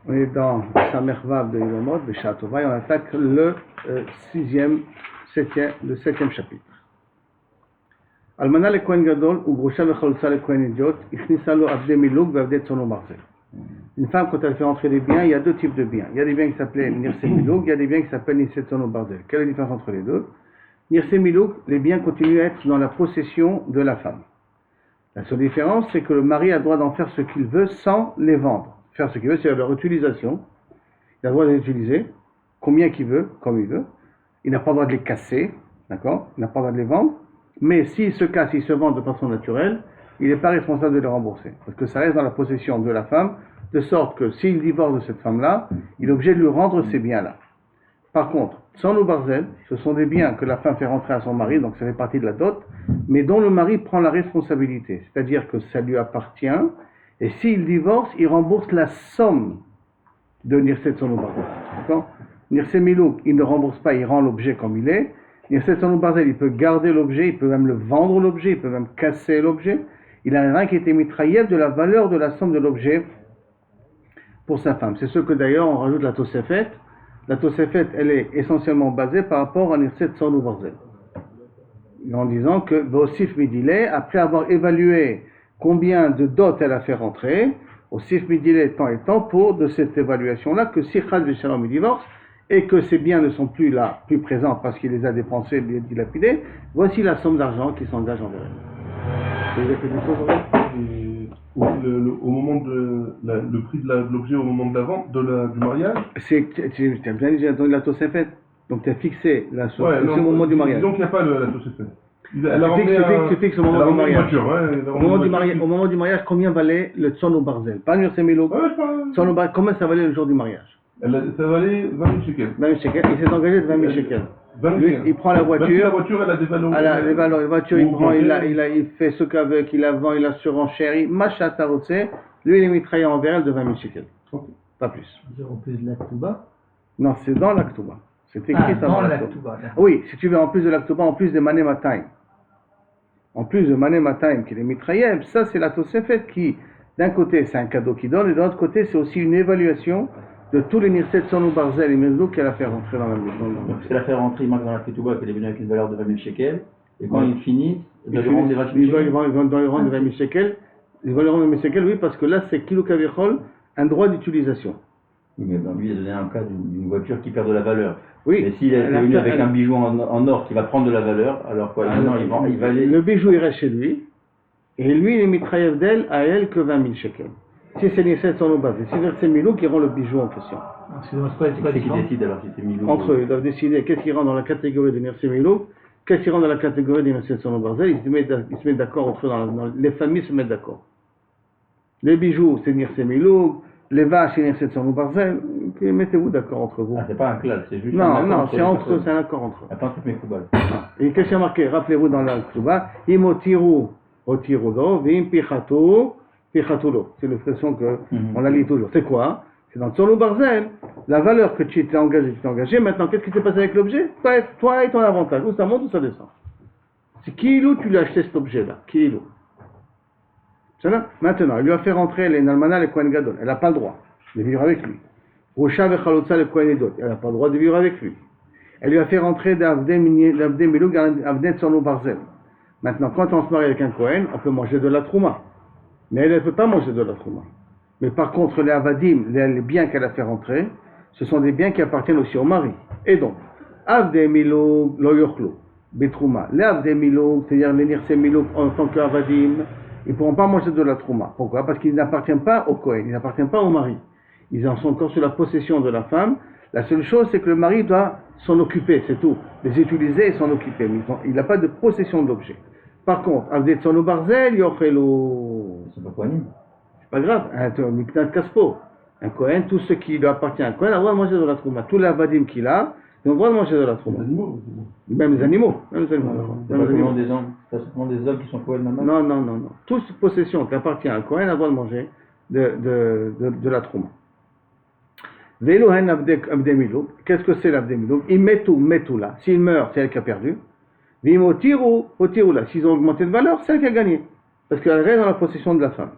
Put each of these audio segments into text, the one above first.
On est dans Samervav de Yomot, Besha Tova, et on attaque le septième chapitre. Almana le Kohen Gadol, ou Grosha Vechalutza le Kohen Idiot, Ichnisa lo Avde Miluk Vavde Tsono Barzel. Une femme, quand elle fait entrer des biens, il y a deux types de biens. Il y a des biens qui s'appellent Nirse Miluk, il y a des biens qui s'appellent Nirse Tsono Barzel. Quelle est la différence entre les deux? Nirse Miluk, les biens continuent à être dans la possession de la femme. La seule différence, c'est que le mari a le droit d'en faire ce qu'il veut sans les vendre. Faire ce qu'il veut, c'est leur utilisation. Il a le droit de les utiliser, combien qu'il veut, comme il veut. Il n'a pas le droit de les casser, d'accord? Il n'a pas le droit de les vendre. Mais s'ils se cassent, ils se vendent de façon naturelle, il n'est pas responsable de les rembourser. Parce que ça reste dans la possession de la femme, de sorte que s'il divorce de cette femme-là, il est obligé de lui rendre ces biens-là. Par contre, sans le barzel, ce sont des biens que la femme fait rentrer à son mari, donc ça fait partie de la dot, mais dont le mari prend la responsabilité. C'est-à-dire que ça lui appartient, et s'il divorce, il rembourse la somme de Nirset Sonou Barzel. D'accord? Nirset Milouk, il ne rembourse pas, il rend l'objet comme il est. Nirset Sonou Barzel, il peut garder l'objet, il peut même le vendre l'objet, il peut même casser l'objet. Il n'a rien qui a été mitraillé de la valeur de la somme de l'objet pour sa femme. C'est ce que d'ailleurs on rajoute la Tosefet. La Tosefet, elle est essentiellement basée par rapport à Nirset Sonou Barzel. En disant que Vosif Midile, après avoir évalué combien de dot elle a fait rentrer, Osif Midile tant et tant pour de cette évaluation-là, que si Chad Vishalom divorce, et que ces biens ne sont plus là, plus présents parce qu'il les a dépensés, dilapidés, voici la somme d'argent qui s'engage envers elle. Vous avez fait des choses au moment de le prix de l'objet au moment de la vente, du mariage. Tu as bien dit, j'ai entendu la Tosefet, donc tu as fixé la somme au moment du mariage. Donc il n'y a pas la Tosefet. Tu fixes au moment du mariage. Au moment du mariage, combien valait le Tsono Barzel? Pas Nirse Miluk. Combien ça valait le jour du mariage? Ça valait 20 000 shekels. 20 000 shekels. Il s'est engagé de 20 000 shekels. Lui, il prend la voiture. La voiture, elle a des valeurs. La voiture, il prend, il fait ce qu'avec, il la vend, il la surenchérit. Macha Tarotse, lui, il est mitraillé envers elle de 20 000 shekels. Okay. Pas plus. En plus de l'Aktuba? Non, c'est dans l'Aktuba. C'est écrit ça dans l'Aktuba. Oui, si tu veux, en plus de l'Aktuba, en plus des Mané Matayim. En plus de Mané Matayim qui est mitraillé, ça c'est la Tosefet qui, d'un côté, c'est un cadeau qui donne, et de l'autre côté, c'est aussi une évaluation de tous les Nirset Sonou Barzel et Mezlou qu'elle a fait rentrer dans la maison. Donc, c'est la faire rentrer, il marque dans la Ketouba qu'elle est venue avec une valeur de 20 000 shekels, et quand il finit, il va lui rendre des 20 000 shekels. Ils vont lui rendre 20 000 shekels. Ils vont lui rendre 20 000 shekels, oui, parce que là, c'est Kilo Kavichol, un droit d'utilisation. Oui, mais lui, il a donné un cas d'une voiture qui perd de la valeur. Oui. Mais s'il est venu avec un bijou en or qui va prendre de la valeur, alors quoi, maintenant il va aller. Le bijou, il reste chez lui, et lui, il est mitraillev d'elle à elle que 20 000 shekels. Si c'est Nirset Sonou Barzel, si c'est Milou qui rend le bijou en question. C'est qui décide alors si c'est Milou? Entre eux, ils doivent décider qu'est-ce qui rentre dans la catégorie de Nirse Milou, qu'est-ce qui rentre dans la catégorie de Nirse Sonou Barzel. Ils se mettent d'accord entre eux, les familles se mettent d'accord. Les bijoux, c'est Nirse Milou, les vaches, c'est Nirse Sonou Barzel. Mettez-vous d'accord entre vous. Ah, c'est pas un clash, c'est juste Non, c'est entre eux, c'est un accord entre eux. Attends, toutes mes koubales. Et qu'est-ce qui a marqué? Rappelez-vous dans la Ktuba, im otiru otirulo, vim pichatu pichatulo. C'est l'expression que on la lit toujours. C'est quoi? C'est dans Tsonou Barzel, la valeur que tu t'es engagé, maintenant, qu'est-ce qui s'est passé avec l'objet? Toi et ton avantage, où ça monte ou ça descend? C'est Kilou, tu lui as acheté cet objet-là, Kilou. C'est là? Maintenant, il lui a fait rentrer les Nalmana, les Kohen Gadol, elle n'a pas le droit de vivre avec lui. Rosha Vechalotza, le Kohen Edot, elle n'a pas le droit de vivre avec lui. Elle lui a fait rentrer d'Avde Miluk, Avde Tsonou Barzel. Maintenant, quand on se marie avec un Kohen, on peut manger de la Trouma. Mais elle ne peut pas manger de la Trouma. Mais par contre, les avadim, les biens qu'elle a fait rentrer, ce sont des biens qui appartiennent aussi au mari. Et donc, Avde Miluk, lo yochlo, betrouma. Les Avde Miluk, c'est-à-dire les Nirse Miluk en tant qu'avadim, ils ne pourront pas manger de la trouma. Pourquoi? Parce qu'ils n'appartiennent pas au Kohen, ils n'appartiennent pas au mari. Ils en sont encore sous la possession de la femme. La seule chose, c'est que le mari doit s'en occuper, c'est tout. Les utiliser et s'en occuper. Mais il n'a pas de possession de l'objet. Par contre, Avde Tsonou Barzel, yochelo. C'est pas Kohanim. Pas grave, un Miknat Kaspo, un Kohen, tout ce qui lui appartient à un Kohen a le droit de manger de la trouma. Tous les avadim qu'il a, ils ont le droit de manger de la trouma. Même les animaux. C'est pas seulement des hommes. C'est pas seulement des hommes qui sont Kohen maintenant. Non. Toute possession qui appartient à un Kohen a le droit de manger de la trouma. Velohen Abdemilou, qu'est-ce que c'est l'Abdemilou? Ils mettent tout là. S'il meurt, c'est elle qui a perdu. Vimotiru là. S'ils ont augmenté de valeur, c'est elle qui a gagné. Parce qu'elle reste dans la possession de la femme.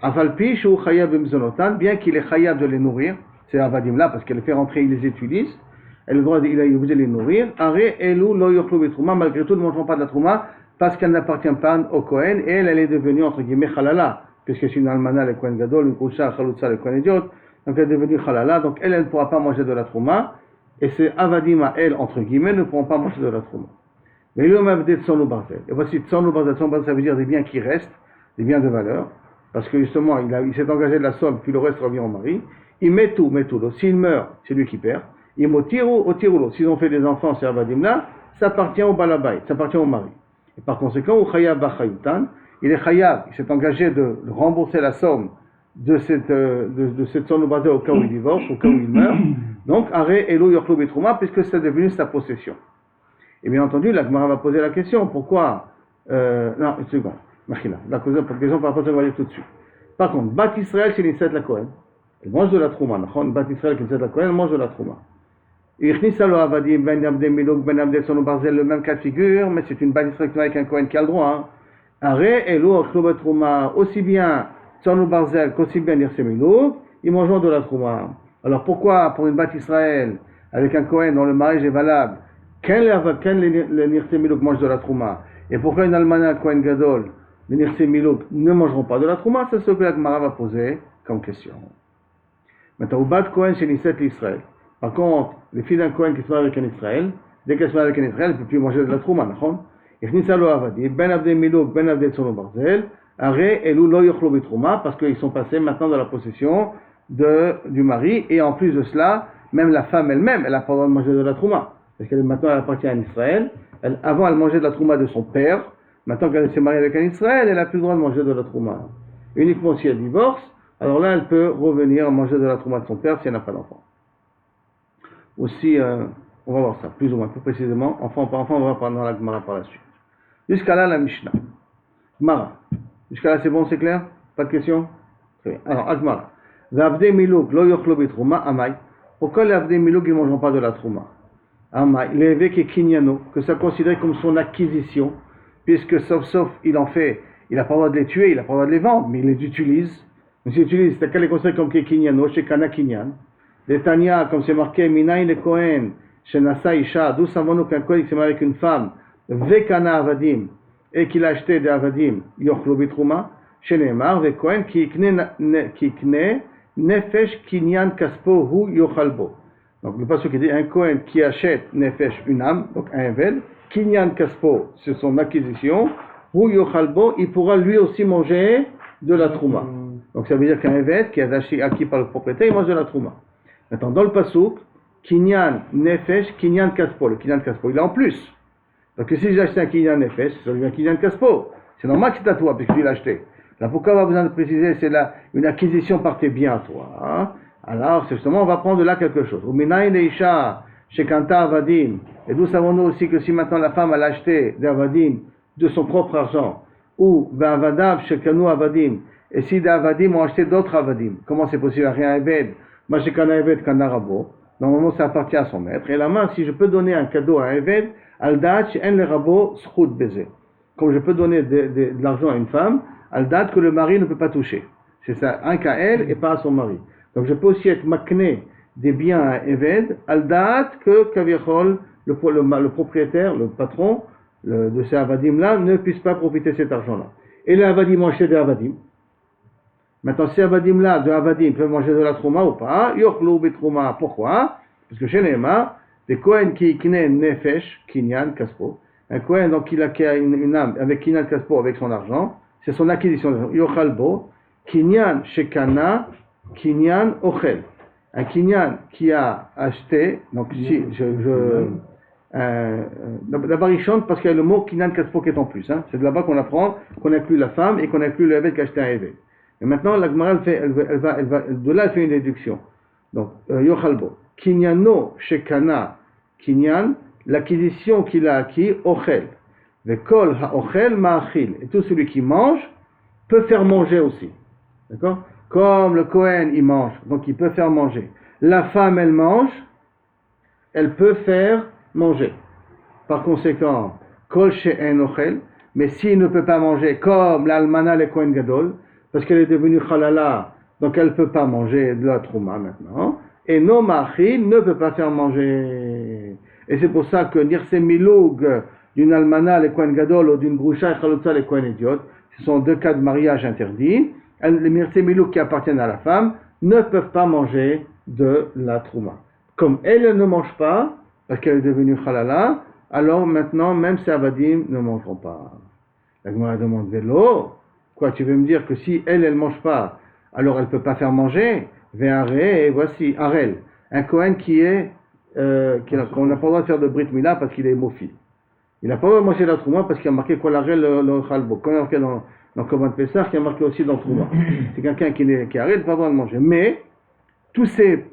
Afalpi shu chayav b'mzonotan, bien qu'il est chayav de les nourrir, c'est avadim là, parce qu'elle les fait rentrer, il les utilise, elle a le droit, il est obligé de les nourrir. Are elu lo yochlu b'trouma, malgré tout, ne mangeront pas de la trouma, parce qu'elle n'appartient pas au Kohen, et elle est devenue, entre guillemets, halala, puisque c'est une almana, le Kohen gadol, une koucha, chalutza, le Kohen idiot, donc elle est devenue halala, donc elle ne pourra pas manger de la trouma, et ces avadim à elle, entre guillemets, ne pourront pas manger de la trouma. Mais l'homme a des tsonou barzel. Et voici tsonou barzel, ça veut dire des biens qui restent, des biens de valeur, parce que justement, il s'est engagé de la somme, puis le reste revient au mari. Il met tout l'eau. S'il meurt, c'est lui qui perd. Il m'otiru l'eau. S'ils ont fait des enfants, c'est avadim là, ça appartient au balabay, ça appartient au mari. Et par conséquent, au chayav bachayutan, il est chayav, il s'est engagé de rembourser la somme de cette tsonou barzel au cas où il divorce, au cas où il meurt. Donc, are elu yochlu betrouma, puisque c'est devenu sa possession. Et bien entendu, la Gemara va poser la question, pourquoi non, une seconde, Machina, la question par rapport à ce qu'on va dire tout de suite. Par contre, Bat Israël, c'est l'Inset la Kohen. Elle mange de la Trouma, Bat Israël, qui est la Kohen, elle mange de la Trouma. Irnissa lo avadim, ben abdem milok, ben abdem sono barzel, le même cas de figure, mais c'est une Bat Israël avec un Kohen qui a le droit. Are elu ochlu Trouma, aussi bien sono barzel qu'aussi bien Nirse milok, ils mangent de la Trouma. Alors pourquoi, pour une Bat Israël, avec un Kohen dont le mariage est valable, quand les Nirse Miluk mangent de la Trouma, et pourquoi une Almana Kohen Gadol, les Nirse Miluk ne mangeront pas de la Trouma, c'est ce que la Gemara va poser comme question. Maintenant, au bas de Kohen chez Nisset l'Israël. Par contre, les filles d'un Kohen qui se marient avec un Israël, dès qu'elles se marient avec un Israël, elles ne peuvent plus manger de la Trouma, d'accord? Et Nissa lo avadi, ben abdem Miluk, ben abdem tsono barzel, are elu lo yochlo betrouma, parce qu'ils sont passés maintenant dans la possession du mari, et en plus de cela, même la femme elle-même, elle n'a pas le droit de manger de la Trouma. Parce qu'elle maintenant elle appartient à Israël. Avant elle mangeait de la trouma de son père. Maintenant qu'elle s'est mariée avec un Israël, elle n'a plus le droit de manger de la trouma. Uniquement si elle divorce, alors là elle peut revenir à manger de la trouma de son père si elle n'a pas d'enfant. Aussi, on va voir ça plus ou moins, plus précisément. Enfin on va voir pendant la Gemara par la suite. Jusqu'à là la Mishnah. Gemara. Jusqu'à là c'est bon, c'est clair? Pas de questions? Très bien. Alors, Gemara. V'avdei miluk lo yochlo betrouma amay. Pourquoi les avdei miluk ils ne mangeront pas de la trouma? L'évêque est kinyano, que ça considéré comme son acquisition, puisque sauf il en fait, il n'a pas le droit de les tuer, il n'a pas le droit de les vendre, mais il les utilise. Donc s'il utilise, c'est qu'elle les considère comme kinyano, chez Kana Kinyan. Les Tanya, comme c'est marqué, Minaï le Kohen, chez Nasa Isha, d'où savons-nous qu'un Kohen qui s'est marié avec une femme, Vekana Avadim, et qu'il a acheté des Avadim, Yochlo Bitrouma, chez Neymar, ve Kohen, qui kne Nefesh Kinyan Kaspo Hu Yochalbo. Donc le passage qui dit un Kohen qui achète Nefesh, une âme, donc un Eved, Kinyan Kaspo, c'est son acquisition, ou Yochalbo, il pourra lui aussi manger de la Trouma. Donc ça veut dire qu'un Eved qui est acquis par le propriétaire, il mange de la Trouma. Maintenant dans le pasuk, Kinyan Nefesh, Kinyan Kaspo, le Kinyan Kaspo, il est en plus. Donc si j'ai acheté un Kinyan Nefesh, ça devient un Kinyan Kaspo. C'est normal que c'est à toi, puisque tu l'as acheté. Là pourquoi on a besoin de préciser, c'est là une acquisition par tes biens à toi. Hein? Alors, justement, on va prendre de là quelque chose. Et d'où savons-nous aussi que si maintenant la femme a acheté des avadim de son propre argent, ou et si des avadim ont acheté d'autres avadim, comment c'est possible? Rien eved, normalement ça appartient à son maître. Et la main, si je peux donner un cadeau à un eved, comme je peux donner de l'argent à une femme, al date que le mari ne peut pas toucher. C'est ça, un qu'à elle et pas à son mari. Donc je peux aussi être makné des biens à Eved, al date que Kavichol, le propriétaire, le patron de ces avadim-là, ne puisse pas profiter de cet argent-là. Et les avadim ont acheté des avadim. Maintenant, ces avadim-là, de avadim, peuvent manger de la trouma ou pas? Yochlu betrouma. Pourquoi? Parce que chez Neema, des Kohen qui kne nefesh, kinyan, kaspo. Un Kohen donc qui a une âme avec kinyan, kaspo, avec son argent, c'est son acquisition. Yochalbo, kinyan, shekana, Kinyan Ochel. Un Kinyan qui a acheté, donc ici, d'abord il chante parce qu'il y a le mot Kinyan Kaspo qui est en plus. Hein. C'est de là-bas qu'on apprend qu'on inclut la femme et qu'on inclut le Eved qui a acheté un Eved. Et maintenant, la Gemara, de là, elle fait une déduction. Donc, Yochalbo. Kinyano Shekana, Kinyan, l'acquisition qu'il a acquis, Ochel. Vekol ha-Ochel ma'achil. Et tout celui qui mange peut faire manger aussi. D'accord? Comme le Kohen, il mange, donc il peut faire manger. La femme, elle mange, elle peut faire manger. Par conséquent, Kol she'en ochel, mais s'il ne peut pas manger, comme l'almana le Kohen Gadol, parce qu'elle est devenue halala, donc elle ne peut pas manger de la trouma maintenant. Et no ma'achil ne peut pas faire manger. Et c'est pour ça que nirse miloug d'une almana, les kohen gadol, ou d'une groucha et chalotza, les kohen idiotes, ce sont deux cas de mariage interdits. Les nirse miloug qui appartiennent à la femme ne peuvent pas manger de la trouma. Comme elle ne mange pas, parce qu'elle est devenue halala, alors maintenant, même ses avadim ne mangeront pas. La Gemara demande vélo. Quoi, tu veux me dire que si elle ne mange pas, alors elle ne peut pas faire manger? Et voici, Arel, un Kohen qu'on n'a pas le droit de faire de Brit Mila parce qu'il est hémophile. Il n'a pas le droit de manger la trouma parce qu'il y a marqué quoi l'Arel le Chalbo. Comme il y a marqué dans Korban Pessah, il y a marqué aussi dans Trouma. C'est quelqu'un qui est Arel, il n'a pas le droit de manger. Mais, tous ces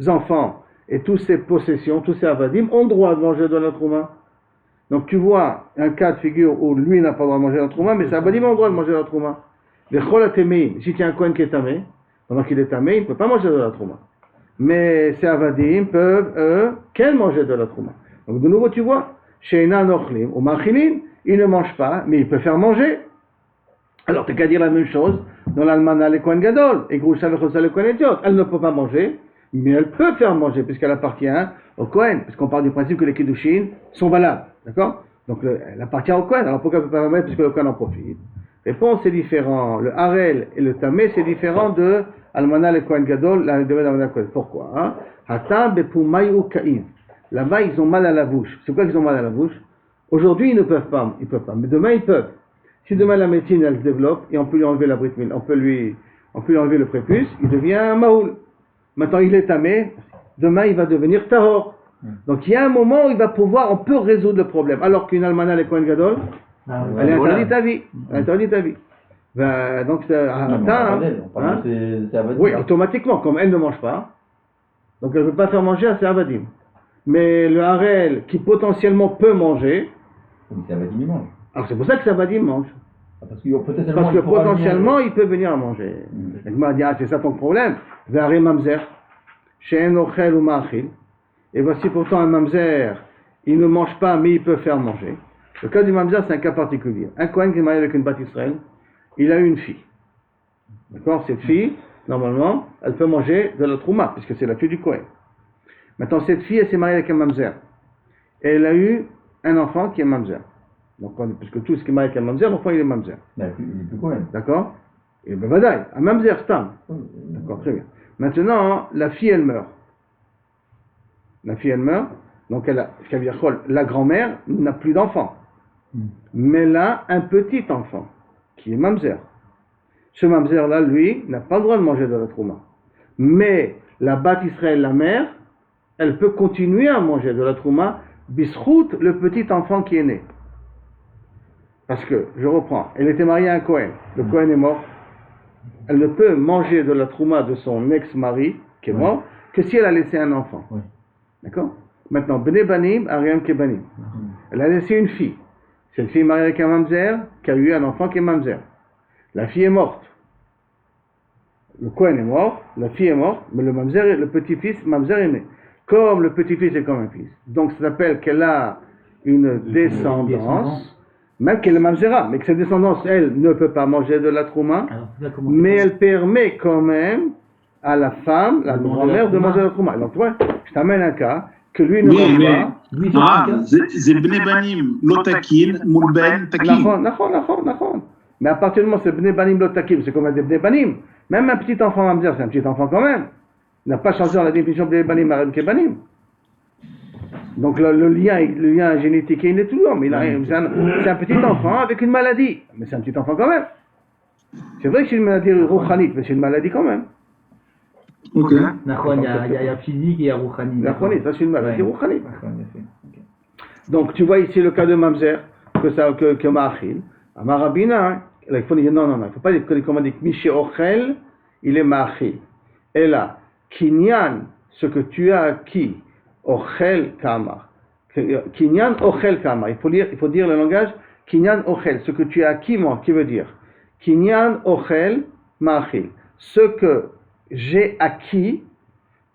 enfants et toutes ces possessions, tous ces avadim ont le droit de manger de la trouma. Donc tu vois un cas de figure où lui n'a pas le droit de manger la trouma, mais ses avadim ont le droit de manger la trouma. Les cholatémi, si tu as un Kohen qui est tamé, pendant qu'il est tamé, il ne peut pas manger de la trouma. Mais ces avadim peuvent, qu'elles manger de la trouma. Donc de nouveau tu vois, chez Ena Nochlim ou Machilin, il ne mange pas, mais il peut faire manger. Alors tu n'as qu'à dire la même chose dans l'Almana le Kohen Gadol, et Groucha Vechosa le Kohen Idiot. Elle ne peut pas manger, mais elle peut faire manger, puisqu'elle appartient au Kohen, puisqu'on parle du principe que les Kiddushin sont valables. D'accord? Donc elle appartient au Kohen, alors pourquoi elle ne peut pas mettre puisque le Kohen en profite? Réponse, c'est différent. Le Harel et le Tamé, c'est différent de Almana le Kohen Gadol, la domaine d'Almana le Kohen. Pourquoi? Hatam bepumay ou kaïv. Là-bas, ils ont mal à la bouche. C'est quoi qu'ils ont mal à la bouche? Aujourd'hui, ils ne peuvent pas, mais demain, ils peuvent. Si demain la médecine, elle se développe, et on peut lui enlever la brit mil, on peut lui enlever le prépuce, il devient un maoul. Maintenant, il est tamé, demain, il va devenir tahor. Donc, il y a un moment où on peut résoudre le problème. Alors qu'une almana, les Kohen Gadol, elle est interdite à vie. Elle est interdite à vie. Donc, oui, automatiquement, comme elle ne mange pas, donc elle ne peut pas faire manger à ses avadim. Mais le harel, qui potentiellement peut manger, ses avadim, il mange. Alors c'est pour ça que ses avadim mange. Parce que potentiellement, il peut venir à manger. Il m'a dit, c'est ça ton problème. Ve'are mamzer, she'en ochel ou ma'achil. Et voici pourtant un mamzer, il ne mange pas, mais il peut faire manger. Le cas du mamzer, c'est un cas particulier. Un Kohen qui est marié avec une Bat Israël, il a eu une fille. D'accord? Cette fille, normalement, elle peut manger de la trouma, puisque c'est la fille du Kohen. Maintenant, cette fille, elle s'est mariée avec un mamzer. Et elle a eu un enfant qui est mamzer. Donc, puisque tout ce qui est marié avec un mamzer, l'enfant il est mamzer. Mais il est plus Kohen. D'accord? Et ben vadaï, un mamzer, stam. D'accord, très bien. Maintenant, la fille, elle meurt. Donc la grand-mère n'a plus d'enfant. Mais elle a un petit enfant, qui est mamzer. Ce mamzer-là, lui, n'a pas le droit de manger de la trouma. Mais la Bat Israël, la mère, elle peut continuer à manger de la trouma, bisrout, le petit enfant qui est né. Parce que, je reprends, elle était mariée à un Kohen. Le Kohen est mort. Elle ne peut manger de la trouma de son ex-mari, qui est mort, que si elle a laissé un enfant. Oui. D'accord? Maintenant, Bnei Banim, Ariam Kebanim. Elle a laissé une fille. Cette fille est mariée avec un mamzer, qui a eu un enfant qui est mamzer. La fille est morte. Le Kohen est mort, la fille est morte, mais le petit-fils, mamzer est né. Comme le petit-fils est comme un fils. Donc, ça s'appelle qu'elle a une descendance. Même qu'elle est mamzera, mais que cette descendance, elle, ne peut pas manger de la trouma, mais elle permet quand même à la femme, la grand-mère, de manger de la trouma. Donc, tu vois, je t'amène un cas que lui ne mange pas. C'est Bnei Banim, Lotakin, Moulben, Takin. D'accord. Mais à partir du moment où c'est Bnei Banim, Lotakin, c'est comme des Bnei Banim. Même un petit enfant mamzer, c'est un petit enfant quand même. Il n'a pas changé dans la définition de Bnei Banim, Arim Kebanim. Donc le lien génétique il est toujours, mais c'est un petit enfant avec une maladie. Mais c'est un petit enfant quand même. C'est vrai que c'est une maladie rouchanite, mais c'est une maladie quand même. Ok. Il y a physique et il y a rouchanite. Ça c'est une maladie rouchanite. Donc tu vois ici le cas de mamzer, que ma'achil. Amarabina, il faut dire non, il ne faut pas dire comment dire Miché Ochel, il est ma'achil. Et là, Kinyan, ce que tu as acquis, Ochel Kamar. Kinyan Ochel Kamar. Il faut dire le langage Kinyan Ochel. Ce que tu as acquis, moi, qui veut dire Kinyan Ochel Ma'achil. Ce que j'ai acquis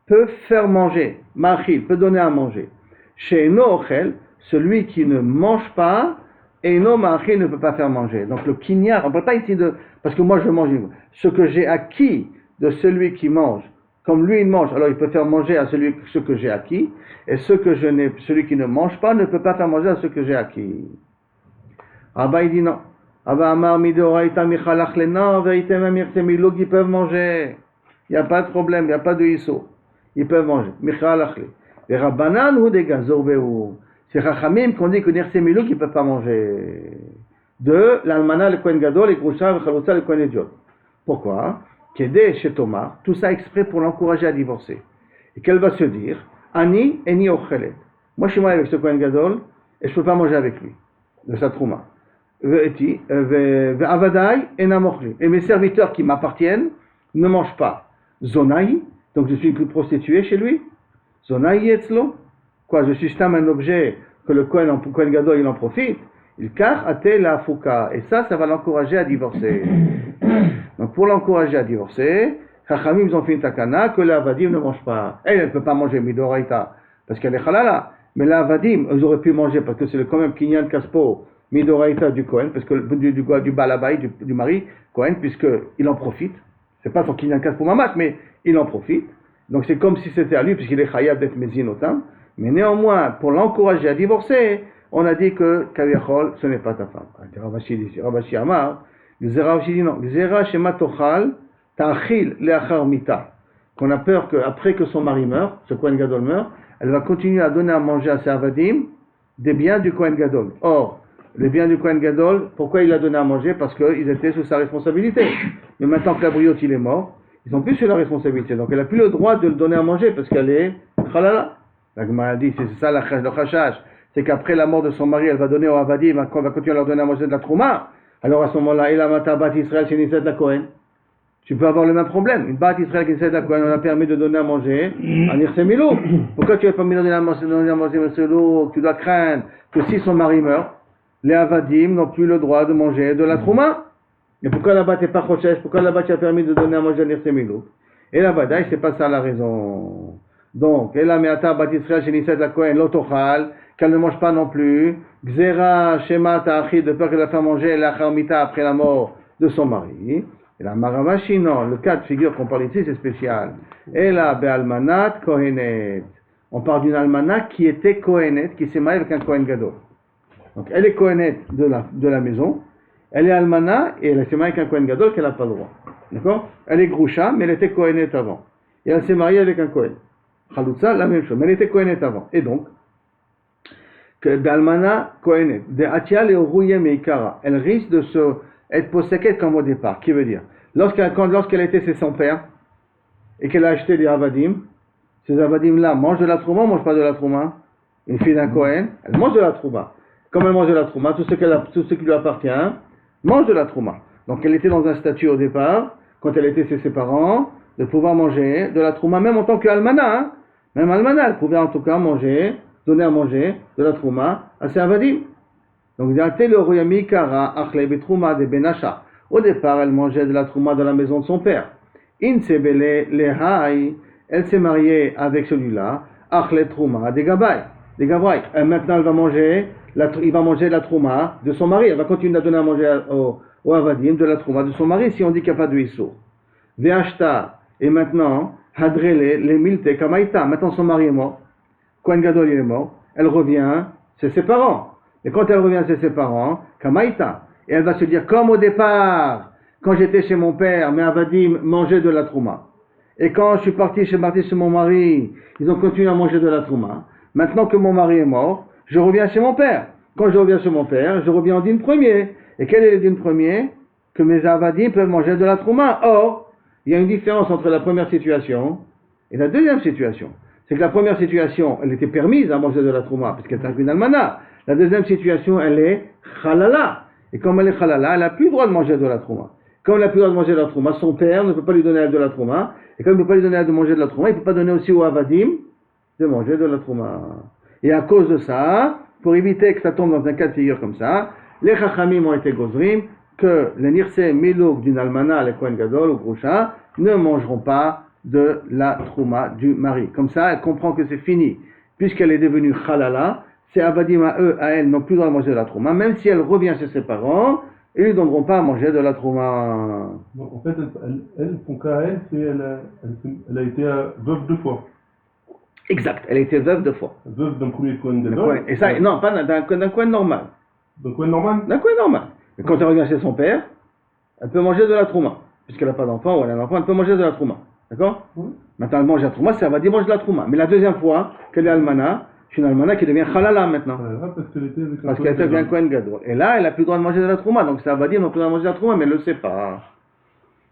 peut faire manger. Ma'achil peut donner à manger. Chez No Ochel, celui qui ne mange pas et non ma'achil ne peut pas faire manger. Donc le kinyan, on ne peut pas ici de, parce que moi je mange, ce que j'ai acquis de celui qui mange, comme lui il mange, alors il peut faire manger à ce que j'ai acquis, et celui qui ne mange pas ne peut pas faire manger à ce que j'ai acquis. Abba il dit non. Abba Amar Midoraita Michalach Lena, vérité même Mirsemilog, ils peuvent manger. Il n'y a pas de problème, il n'y a pas de hisso. Ils peuvent manger. Michalach Le. Les Rabbanan ou des Gazor Beou. C'est Chachamim qu'on dit que Mirsemilog, ils ne peuvent pas manger. De l'Almana, le Kohen Gadol, les Groucha, le Chalotza, le Kohen Idiot. Pourquoi? Kédé chez Thomas, tout ça exprès pour l'encourager à divorcer. Et qu'elle va se dire, Ani eni ochelet. Moi je suis marié avec ce Kohen Gadol et je ne peux pas manger avec lui, de sa trouma. Ve'avadai ena mochli. Et mes serviteurs qui m'appartiennent ne mangent pas. Zonaï, donc je suis une prostituée chez lui. Zonaï etzlo. Quoi, je suis un objet que le Kohen Gadol il en profite. Il kar ate la fouka. Et ça va l'encourager à divorcer. Donc pour l'encourager à divorcer, Chachamim ils ont fait une takana que la Vadim ne mange pas. Elle ne peut pas manger midoraita parce qu'elle est halala. Mais la Vadim, ils auraient pu manger parce que c'est quand même kinyan kaspo midoraita du Kohen, parce que du balabay, du mari Kohen, puisqu'il en profite. C'est pas son kinyan kaspo mamak, mais il en profite. Donc c'est comme si c'était à lui, puisqu'il est chayav d'être mezinotam. Mais néanmoins, pour l'encourager à divorcer, on a dit que Kaviachol, ce n'est pas ta femme. Ravashi Amar, Ravashi dit non. Gzera shema tochal ta'achil leachar mita. Qu'on a peur qu'après que son mari meurt, ce Kohen Gadol meurt, elle va continuer à donner à manger à ses avadim des biens du Kohen Gadol. Or, les biens du Kohen Gadol, pourquoi il a donné à manger? Parce qu'ils étaient sous sa responsabilité. Mais maintenant que la briotte il est mort, ils sont plus sur la responsabilité. Donc elle n'a plus le droit de le donner à manger parce qu'elle est khalala. La Gemara dit, c'est ça le chashash. C'est qu'après la mort de son mari, elle va donner aux avadim, elle va continuer à leur donner à manger de la trouma. Alors à ce moment-là, il a mata bat Israël chez Nisset la Kohen. Tu peux avoir le même problème. Une bat Israël qui Nisset la Kohen, on a permis de donner à manger à Nirsemilou. Pourquoi tu n'as pas mis de donner à manger à Nirsemilou? Tu dois craindre que si son mari meurt, les avadim n'ont plus le droit de manger de la trouma. Et pourquoi là-bas t'es pas chochesh? Pourquoi là-bas tu as permis de donner à manger à Nirsemilou? Et là-bas, c'est pas ça la raison. Donc, et là, meata bat Israël chez Nisset la Kohen, l'otochal, qu'elle ne mange pas non plus. Gzera shema ta'achid, de peur qu'elle va faire manger la charmita après la mort de son mari. Et la maravashi, non, le cas de figure qu'on parle ici, c'est spécial. Et la be'almanat kohenet. On parle d'une almanat qui était kohenet, qui s'est mariée avec un kohen gadol. Donc, elle est kohenet de la maison. Elle est almanat et elle s'est mariée avec un kohen gadol qu'elle n'a pas le droit. D'accord? Elle est groucha, mais elle était kohenet avant. Et elle s'est mariée avec un kohen. Chaloutza, la même chose. Mais elle était kohenet avant. Et donc, que d'almana kohenet, de atial et rouye meikara, elle risque de être posséquée comme au départ. Qui veut dire, lorsqu'elle était chez son père et qu'elle a acheté des avadim, ces avadim là mangent de la trouma ou mangent pas de la trouma? Une fille d'un kohen, elle mange de la trouma. Comme elle mange de la trouma, tout ce qui lui appartient mange de la trouma. Donc elle était dans un statut au départ, quand elle était chez ses parents, de pouvoir manger de la trouma, même en tant qu'almana. Hein? Même almana, elle pouvait en tout cas donner à manger de la trouma à ses avadim. Donc, au départ, elle mangeait de la trouma dans la maison de son père. Elle s'est mariée avec celui-là, achle trouma des gabay. Maintenant, il va manger de la trouma de son mari. Elle va continuer à donner à manger au avadim de la trouma de son mari si on dit qu'il n'y a pas de issur. Ve'ashta, et maintenant, hadrele le milte kamaita. Maintenant, son mari est mort. Kohen Gadol il est mort, elle revient chez ses parents. Et quand elle revient chez ses parents, Kamaïta, et elle va se dire, comme au départ, quand j'étais chez mon père, mes avadim mangeaient de la trouma. Et quand je suis parti chez mon mari, ils ont continué à manger de la trouma. Maintenant que mon mari est mort, je reviens chez mon père. Quand je reviens chez mon père, je reviens en dîne premier. Et quel est le dîne premier? Que mes avadim peuvent manger de la trouma. Or, il y a une différence entre la première situation et la deuxième situation. C'est que la première situation, elle était permise à manger de la trouma, parce qu'elle était une almana. La deuxième situation, elle est halala. Et comme elle est halala, elle n'a plus le droit de manger de la trouma. Comme elle n'a plus le droit de manger de la trouma, son père ne peut pas lui donner de la trouma. Et comme il ne peut pas lui donner de manger de la trouma, il ne peut pas donner aussi au avadim de manger de la trouma. Et à cause de ça, pour éviter que ça tombe dans un cas de figure comme ça, les chachamim ont été gozrim que les nirse milouk d'une almana, les kohen gadol ou groucha, ne mangeront pas de la trouma du mari. Comme ça, elle comprend que c'est fini. Puisqu'elle est devenue halala, Ces avadim à eux, à elles, n'ont plus le droit de manger de la trouma, même si elle revient chez ses parents, ils ne lui donneront pas à manger de la trouma. Donc, en fait, son cas à elle, c'est elle a été veuve 2 fois. Exact, elle était veuve 2 fois. Veuve d'un premier Kohen D'un Gadol. Kohen. Et ça, non, pas d'un Kohen normal. D'un Kohen normal. D'un Kohen normal. Mais quand elle revient chez son père, elle peut manger de la trouma. Puisqu'elle n'a pas d'enfant ou elle a un enfant, elle peut manger de la trouma. D'accord? Oui. Maintenant, elle mange la trouma, ça va dire mange de la trouma. Mais la deuxième fois qu'elle est almana, c'est une almana qui devient halala maintenant. Parce qu'elle était avec un Parce qu'elle devient Kohen Gadol. Et là, elle n'a plus le droit de manger de la trouma. Donc ça va dire non plus le droit de manger de la trouma, mais elle ne le sait pas.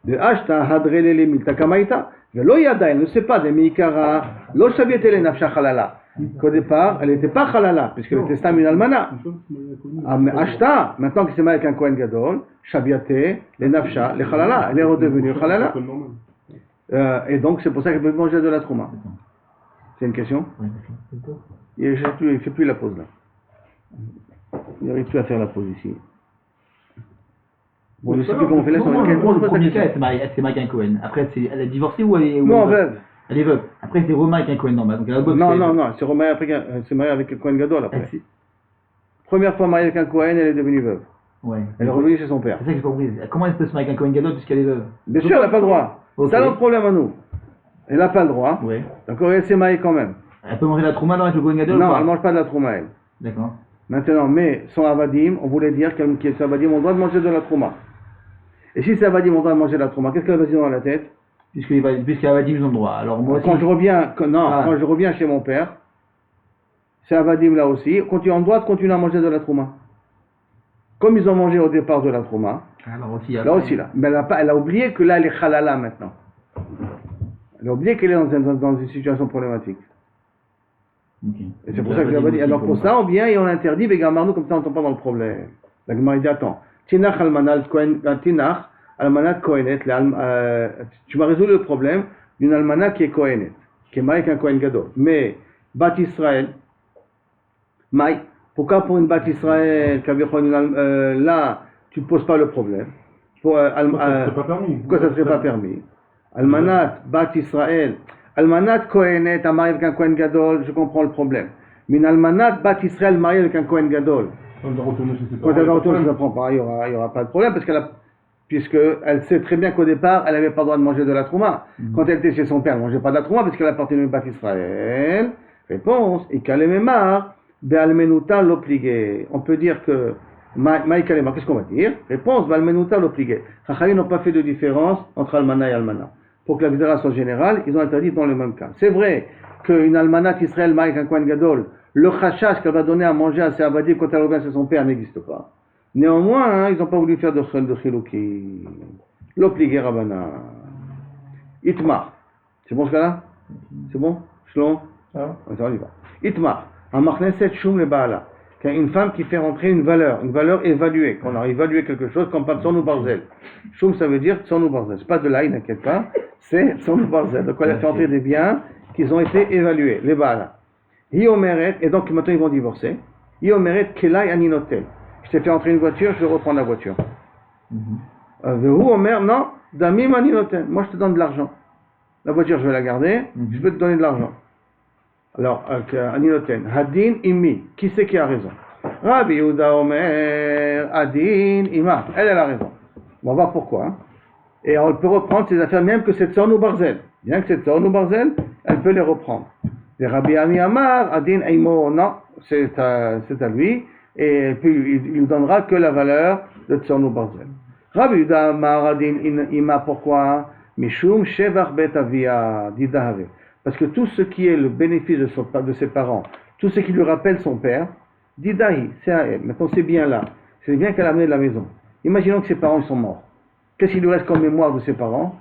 De Ashta, Hadrele Lemil, Takamaita. Velo Yada, elle ne sait pas. De Mikara, Lo Shavietele Nafsha Halala. Qu'au départ, elle n'était pas halala, puisqu'elle était stam une almana. Ah, mais Ashta, maintenant qu'elle s'est mariée avec un Kohen Gadol, Shaviate, les Nafsha, les halala. Elle est redevenue halala. Et donc c'est pour ça qu'elle peut manger de la trouma. C'est une question? Il ne fait plus la pause là. Il n'arrive plus à faire la pause ici. Bon, je ne sais plus comment on fait là. Le premier cas, elle s'est mariée avec un Cohen. Après, elle a divorcé ou elle est. Non, veuve. Elle est veuve. Après, c'est remariée avec un Cohen normal. Donc, non, elle s'est mariée avec un Cohen Gadol après. Première fois mariée avec un Cohen, elle est devenue veuve. Ouais. Elle est revenue chez son père. C'est ça que j'ai pas compris. Comment elle peut se marier avec un Cohen Gadol puisqu'elle est veuve? Bien sûr, elle n'a pas le droit. Okay. C'est notre problème à nous. Elle n'a pas le droit. Ouais. D'accord, elle s'est mariée quand même. Elle peut manger la trouma avec le Cohen Gadol? Non, elle ne mange pas de la trouma, elle. D'accord. Maintenant, mais son avadim, on voulait dire qu'elle avadim ont le droit de manger de la trouma. Et si c'est avadim ont le droit de manger de la trouma, qu'est-ce qu'elle va dire dans la tête? Puisqu'il avadim, ils ont le droit. Alors moi quand je reviens chez mon père, c'est avadim là aussi, ils ont le droit de continuer à manger de la trouma. Comme ils ont mangé au départ de la trouma, là aussi là. Mais elle a oublié que là elle est halala maintenant. Elle a oublié qu'elle est dans une situation problématique. Okay. Et c'est pour ça que j'avais dit, alors pour ça on vient et on interdit, mais gamarnou comme ça on ne tombe pas dans le problème. La Gemara dit attends, Tinach almanat kohenet, tu m'as résolu le problème d'une almana qui est kohenet, qui est mariée avec un Kohen Gadol. Mais Bat Israël, Maï, pourquoi pour une Bat Israël, là tu ne poses pas le problème? Pourquoi ça ne serait pas permis? Almanat, Bat Israël, Almanat Kohenet, à marier avec un Kohen Gadol, je comprends le problème. Mais une Almanat, Bat Israël, mariée avec un Kohen Gadol. Quand elle va retourner chez ses parents, il n'y aura pas de problème, puisqu'elle sait très bien qu'au départ, elle n'avait pas le droit de manger de la trouma. Quand elle était chez son père, elle ne mangeait pas de la trouma, parce qu'elle appartenait au Bat Israël. Réponse, Ikalememar, Be'almenuta l'obligé. On peut dire que, Maïkalemar, qu'est-ce qu'on va dire? Réponse, Be'almenuta l'obligé. Chachamim n'ont pas fait de différence entre Almana et Almana. Pour que la Gzera soit générale, ils ont interdit dans le même cas. C'est vrai qu'une Almanat Israël mariée avec un Kohen Gadol, le chachash qu'elle va donner à manger à ses avadim quand elle revient chez son père n'existe pas. Néanmoins, ils n'ont pas voulu faire de chilouki. L'obligé Rabbana. Itmar. C'est bon ce cas-là? C'est bon? Shlom? On y va. Itmar. Amachneset shum le baala. Une femme qui fait rentrer une valeur évaluée, qu'on a évalué quelque chose comme pas Tson ou Barzel. Shum, ça veut dire Tson ou Barzel. C'est pas de l'ail, n'inquiète pas, c'est Tson ou Barzel. Donc elle a fait rentrer des biens qui ont été évalués, les Baala. Hiomeret, et donc maintenant ils vont divorcer. Hiomeret kelai aninotel. Je t'ai fait rentrer une voiture, je vais reprendre la voiture. Vehu omer, non, damim aninotel. Moi je te donne de l'argent. La voiture, je vais la garder, je vais te donner de l'argent. Alors, Aninoten, Hadin Imi, qui c'est qui a raison? Rabbi Yehuda Omer, Hadin Ima, elle a raison. On va voir pourquoi. Hein. Et on peut reprendre ces affaires, même que c'est Tzon ou Barzel. Bien que c'est Tzon ou Barzel, elle peut les reprendre. Et Rabbi Ami Amar, Hadin Aimo, non, c'est à lui, et puis il lui donnera que la valeur de Tzon ou Barzel. Rabbi Yehuda Amar, Hadin Ima, pourquoi? Mishum Shevach Bet Avia, Didahave. Parce que tout ce qui est le bénéfice de ses parents, tout ce qui lui rappelle son père, Didahi, c'est à elle. Maintenant, c'est bien là. C'est bien qu'elle a amené de la maison. Imaginons que ses parents sont morts. Qu'est-ce qu'il lui reste comme mémoire de ses parents?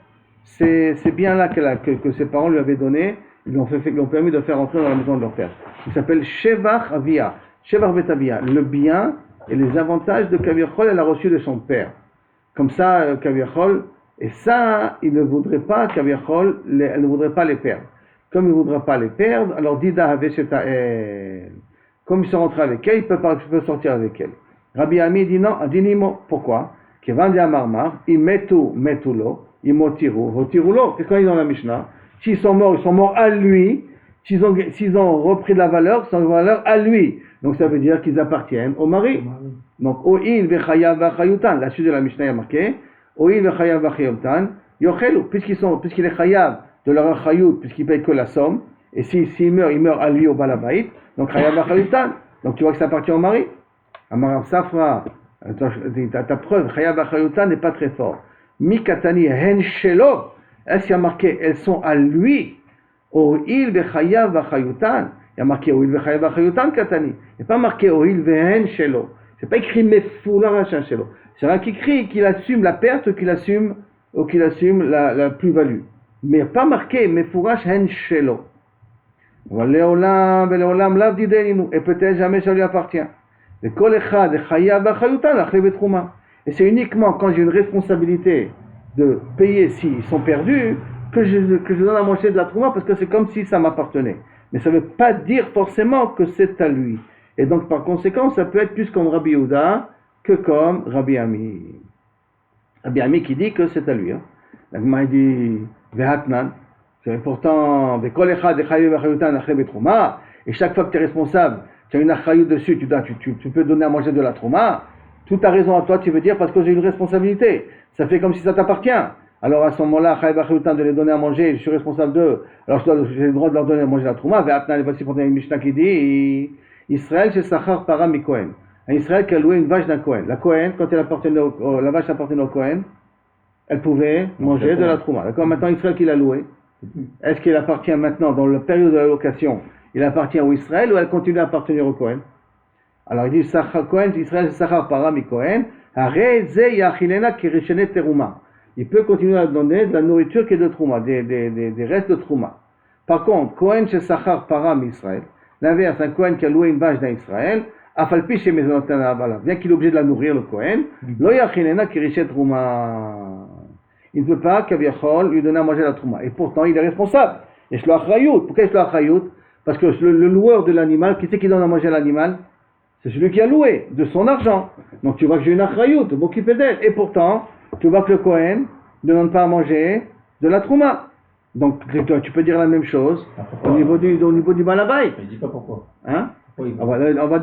C'est bien là que ses parents lui avaient donné, ils lui ont permis de faire entrer dans la maison de leur père. Il s'appelle Shevach Avia, Shevach Bet Avia, le bien et les avantages de Kavirchol, elle a reçu de son père. Comme ça, Kavirchol, et ça, il ne voudrait pas, Kavirchol, elle ne voudrait pas les perdre. Comme il ne voudra pas les perdre, alors Dida avait c'est à elle. Comme ils sont rentrés avec elle, il peut sortir avec elle. Rabbi Ami dit non, Adinimo. Pourquoi? Kevan de Amarmar, ils metulo, ils motiru, hotirulo. Qu'est-ce qu'on dit dans la Mishnah? S'ils sont morts à lui. S'ils ont repris de la valeur, c'est une valeur à lui. Donc ça veut dire qu'ils appartiennent au mari. Donc, O'il vechayav vachayutan, la suite de la Mishnah est marquée, O'il vechayav vachayutan, yochelu, puisqu'il est chayav de leur chayut, puisqu'il paye que la somme, et s'il meurt, il meurt à lui au balabait, donc chayav vachayutan. Donc tu vois que ça appartient au mari. Amarav Safra, ta preuve, chayav vachayutan n'est pas très fort. Mikatani hen shelo, est-ce qu'il y a marqué, elles sont à lui, O'il vechayav vachayutan. Il y a marqué O'il vechayav vachayutan katani. Il n'y a pas marqué O'il vehen shelo. C'est pas écrit Mefoula Rachin Shelo. C'est vrai qu'il écrit qu'il assume la perte ou qu'il assume la plus-value. Mais il n'y a pas marqué Mefourash Hen Shelo. Et peut-être jamais ça lui appartient. Et c'est uniquement quand j'ai une responsabilité de payer s'ils sont perdus que je donne à manger de la trouma parce que c'est comme si ça m'appartenait. Mais ça ne veut pas dire forcément que c'est à lui. Et donc, par conséquent, ça peut être plus comme Rabbi Yehuda que comme Rabbi Ami. Rabbi Ami qui dit que c'est à lui. La Gemara dit Vehatnan. C'est pourtant, et chaque fois que tu es responsable, tu as une achayut dessus, tu peux donner à manger de la trouma. Tout a raison à toi, tu veux dire, parce que j'ai une responsabilité. Ça fait comme si ça t'appartient. Alors à ce moment-là, de les donner à manger, je suis responsable d'eux. Alors j'ai le droit de leur donner à manger la trouma. Vehatnan, voici pour une Mishnah qui dit Israël chez Sachar para mi Kohen. Un Israël qui a loué une vache d'un Kohen. La Kohen, quand la vache appartenait au Kohen, elle pouvait manger de la trouma. D'accord. Maintenant, Israël qui l'a loué, est-ce qu'il appartient maintenant, dans la période de la location, il appartient au Israël ou elle continue à appartenir au Kohen? Alors il dit Sachar Kohen, Israël chez Sachar para mi Kohen. Il peut continuer à donner de la nourriture qui est de trouma, des restes de trouma. Par contre, Kohen chez Sachar para mi Israël. L'inverse, un Kohen qui a loué une vache d'un Israël, afalpi chez Mezonotana Abala, bien qu'il est obligé de la nourrir, le Kohen, lo yachinena kirichet trouma. Il ne peut pas, kaviachol, lui donner à manger la trouma. Et pourtant, il est responsable. Et je le achrayout. Pourquoi je le achrayout? Parce que le loueur de l'animal, qui c'est qui donne à manger l'animal? C'est celui qui a loué, de son argent. Donc tu vois que j'ai une achrayout, m'occuper d'elle. Et pourtant, tu vois que le Kohen ne donne pas à manger de la trouma. Donc tu peux dire la même chose au niveau du balabay. Je ne dis pas pourquoi. Hein? On va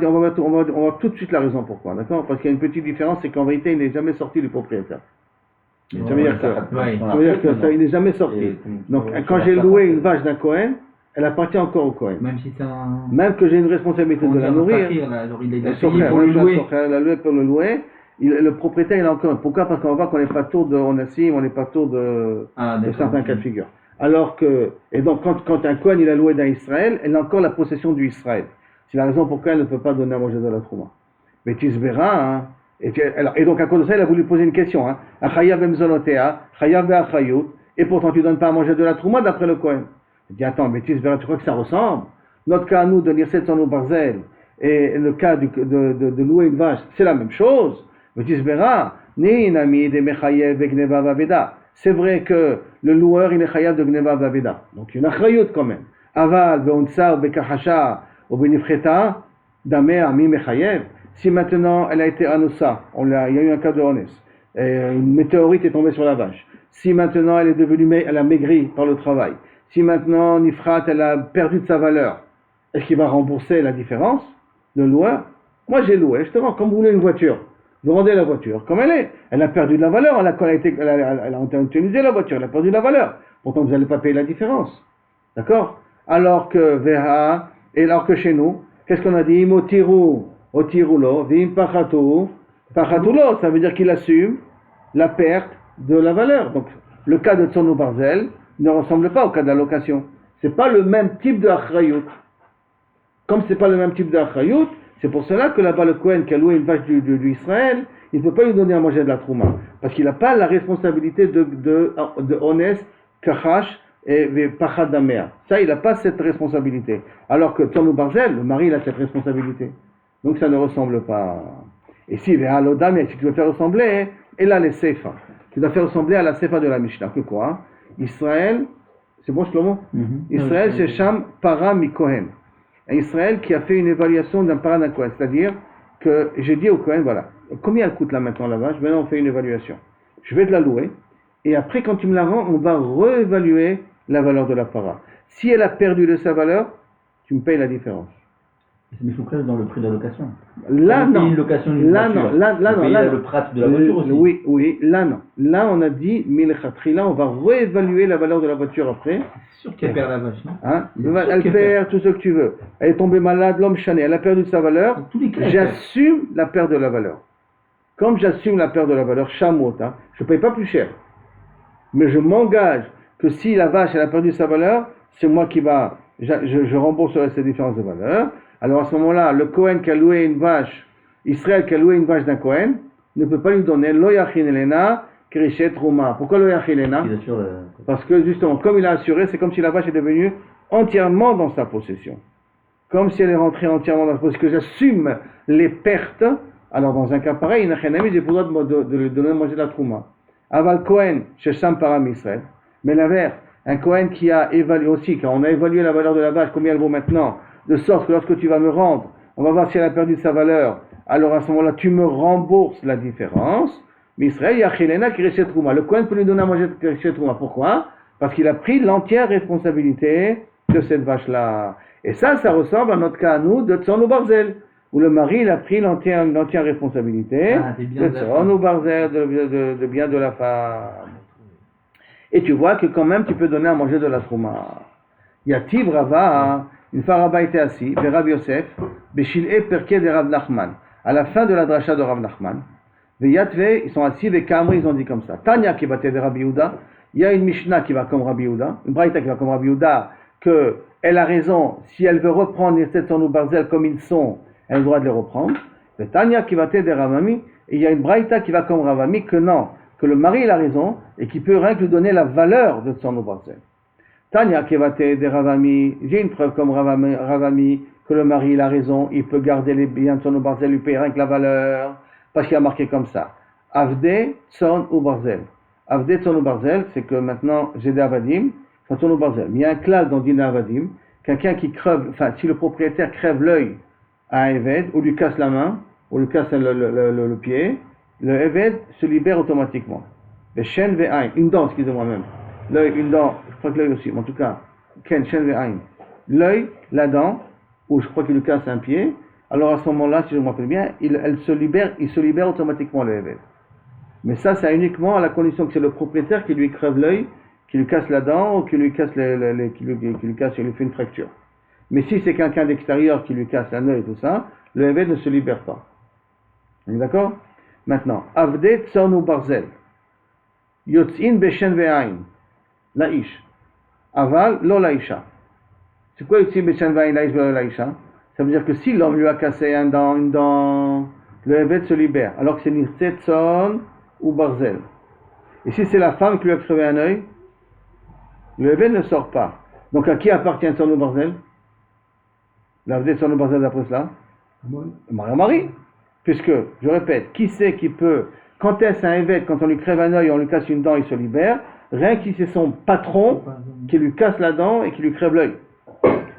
tout de suite la raison pourquoi, d'accord? Parce qu'il y a une petite différence, c'est qu'en vérité, il n'est jamais sorti du propriétaire. Ça veut dire que ça, il n'est jamais sorti. Donc quand j'ai loué une vache d'un Kohen, elle appartient encore au Kohen. Même si c'est un... Même que j'ai une responsabilité de la nourrir. Il a payé pour le louer. Elle a loué pour le louer. Le propriétaire, il a encore. Pourquoi? Parce qu'on va voir qu'on n'est pas tour de Onassim, on n'est pas tour de certains cas de figure. Alors que, et donc quand un Kohen il a loué d'un Israël, elle a encore la possession du Israël. C'est la raison pour laquelle elle ne peut pas donner à manger de la trouma. Mais Tisbera, hein, et donc à cause de ça, il a voulu poser une question. Hein. Achayav emzonotea, chayav be'achayut, et pourtant tu ne donnes pas à manger de la trouma d'après le Kohen. Il dit attends, mais Tisbera, tu crois que ça ressemble? Notre cas à nous de Nirset Sono Barzel et le cas de louer une vache, c'est la même chose. Mais Tisbera, ni nami de mechayev vegneva vaveda. C'est vrai que le loueur, il est chayav de Gneva Vaveda. Donc, il y a une achayut quand même. Aval, be'onsar, be'kahasha, ou be'nifreta, damé, ami, mechayev. Si maintenant, elle a été anoussa, il y a eu un cas de honest, une météorite est tombée sur la vache. Si maintenant, elle est devenue, elle a maigri par le travail. Si maintenant, nifrat, elle a perdu de sa valeur, est-ce qu'il va rembourser la différence? Le loueur? Moi, j'ai loué, je te rends, comme vous voulez une voiture. Vous rendez la voiture comme elle est. Elle a perdu de la valeur, elle a utilisé la voiture, elle a perdu de la valeur. Pourtant, vous n'allez pas payer la différence. D'accord? Alors que Veha, et alors que chez nous, qu'est-ce qu'on a dit? Otirulo, vim pachatulo, ça veut dire qu'il assume la perte de la valeur. Donc, le cas de Tsono Barzel ne ressemble pas au cas de la location. C'est pas le même type de achrayut. Comme c'est pas le même type de achrayut, c'est pour cela que là-bas le Kohen qui a loué une vache du Israël, il ne peut pas lui donner à manger de la trouma. Parce qu'il n'a pas la responsabilité de honest, kachash et pachad damea. Ça, il n'a pas cette responsabilité. Alors que Tsono Barzel, le mari, il a cette responsabilité. Donc ça ne ressemble pas. Et si tu veux faire ressembler, et là les sefa. Tu dois faire ressembler à la sefa de la Mishnah. Que quoi? Israël, c'est bon Shlomo? Israël, c'est Sham para mi Kohen. Un Israël qui a fait une évaluation d'un para d'un Kohen. C'est-à-dire que j'ai dit au Kohen, voilà, combien elle coûte là maintenant la vache? Maintenant on fait une évaluation. Je vais te la louer. Et après, quand tu me la rends, on va réévaluer la valeur de la para. Si elle a perdu de sa valeur, tu me payes la différence. Mais il faut que dans le prix de la location. Là, Quand on paye non. une location d'une Là, voiture, non. Là, on non. paye Là, le prat de la voiture aussi. Oui, oui. Là, non. Là, on a dit, là, on va réévaluer la valeur de la voiture après. C'est sûr qu'elle perd la vache, non? Hein? C'est sûr Elle qu'elle perd tout ce que tu veux. Elle est tombée malade, l'homme chané, elle a perdu de sa valeur. Dans tous les cas, elle J'assume la perte de la valeur. Comme j'assume la perte de la valeur, chameau, hein, je ne paye pas plus cher. Mais je m'engage que si la vache elle a perdu sa valeur, c'est moi qui va, je rembourse cette différence de valeur. Alors à ce moment-là, le Kohen qui a loué une vache, Israël qui a loué une vache d'un Kohen, ne peut pas lui donner lo yachin elena krishet rouma. Pourquoi lo yachin elena? Il assure Parce que justement, comme il a assuré, c'est comme si la vache est devenue entièrement dans sa possession. Comme si elle est rentrée entièrement dans sa possession. Que j'assume les pertes. Alors dans un cas pareil, j'ai pour droit de lui donner à manger de la trouma. Aval Kohen, Shesham Param Israël. Mais l'inverse, un Kohen qui a évalué aussi, quand on a évalué la valeur de la vache, combien elle vaut maintenant, de sorte que lorsque tu vas me rendre, on va voir si elle a perdu sa valeur, alors à ce moment-là, tu me rembourses la différence. Mais Israël, Yachilena Kirechet Trouma. Le Kohen peut lui donner à manger de Kirechet Trouma. Pourquoi? Parce qu'il a pris l'entière responsabilité de cette vache-là. Et ça ressemble à notre cas à nous de Tzon ou Barzel, où le mari il a pris l'entière responsabilité de Tzon ou Barzel, de bien de la femme. Et tu vois que quand même tu peux donner à manger de la trouma. Yativ Rava, une fois Rava était assis, et Rav Yosef, Beshil'e Perke de Rav Nachman, à la fin de la dracha de Rav Nachman, Yatve, ils sont assis, et Kamri, ils ont dit comme ça. Tanya qui battait de Rabbi Yehuda, il y a une Mishnah qui va comme Rabbi Yehuda, une Braïta qui va comme Rabbi Yehuda, que elle a raison, si elle veut reprendre les 700 ou Barzel comme ils sont, elle a le droit de les reprendre. Et Tanya qui battait de Ravami, et il y a une Braïta qui va comme Ravami, que non, que le mari il a raison et qui peut rien que lui donner la valeur de son barzel. Tanya Kevate de Ravami, j'ai une preuve comme Ravami que le mari il a raison, il peut garder les biens de son barzel, lui payer rien que la valeur, parce qu'il a marqué comme ça. Avde Tson ou Barzel. Avde Tson ou Barzel, c'est que maintenant j'ai des Avadim, Tson ou Barzel. Mais il y a un classe dans Dina Avadim, quelqu'un qui crève, enfin si le propriétaire crève l'œil à un Eved, ou lui casse la main, ou lui casse le pied, le Eved se libère automatiquement. Le Shen Ve'ain, une dent, excusez-moi même. L'œil, une dent, je crois que l'œil aussi, mais en tout cas, Ken Shen Ve'ain. L'œil, la dent, ou je crois qu'il lui casse un pied, alors à ce moment-là, si je me rappelle bien, il se libère automatiquement le Eved. Mais ça, c'est uniquement à la condition que c'est le propriétaire qui lui crève l'œil, qui lui casse la dent, ou qui lui casse qui lui fait une fracture. Mais si c'est quelqu'un d'extérieur qui lui casse un œil et tout ça, le Eved ne se libère pas. D'accord? Maintenant, Avde Tson ou Barzel. Yotzin Beshen Ve'ain. La'ish. Aval, lo laisha. C'est quoi Yotzin Beshen Ve'ain, la'ish, lo laisha? Ça veut dire que si l'homme lui a cassé une dent, le Eved se libère. Alors que c'est Nirtze Tson ou Barzel. Et si c'est la femme qui lui a crevé un œil, le Eved ne sort pas. Donc à qui appartient Tson ou Barzel? L'Avde Tson ou Barzel d'après cela? Mari. Puisque, je répète, qui c'est qui peut, quand est-ce un évêque, quand on lui crève un œil, on lui casse une dent, il se libère, rien que si c'est son patron qui lui casse la dent et qui lui crève l'œil.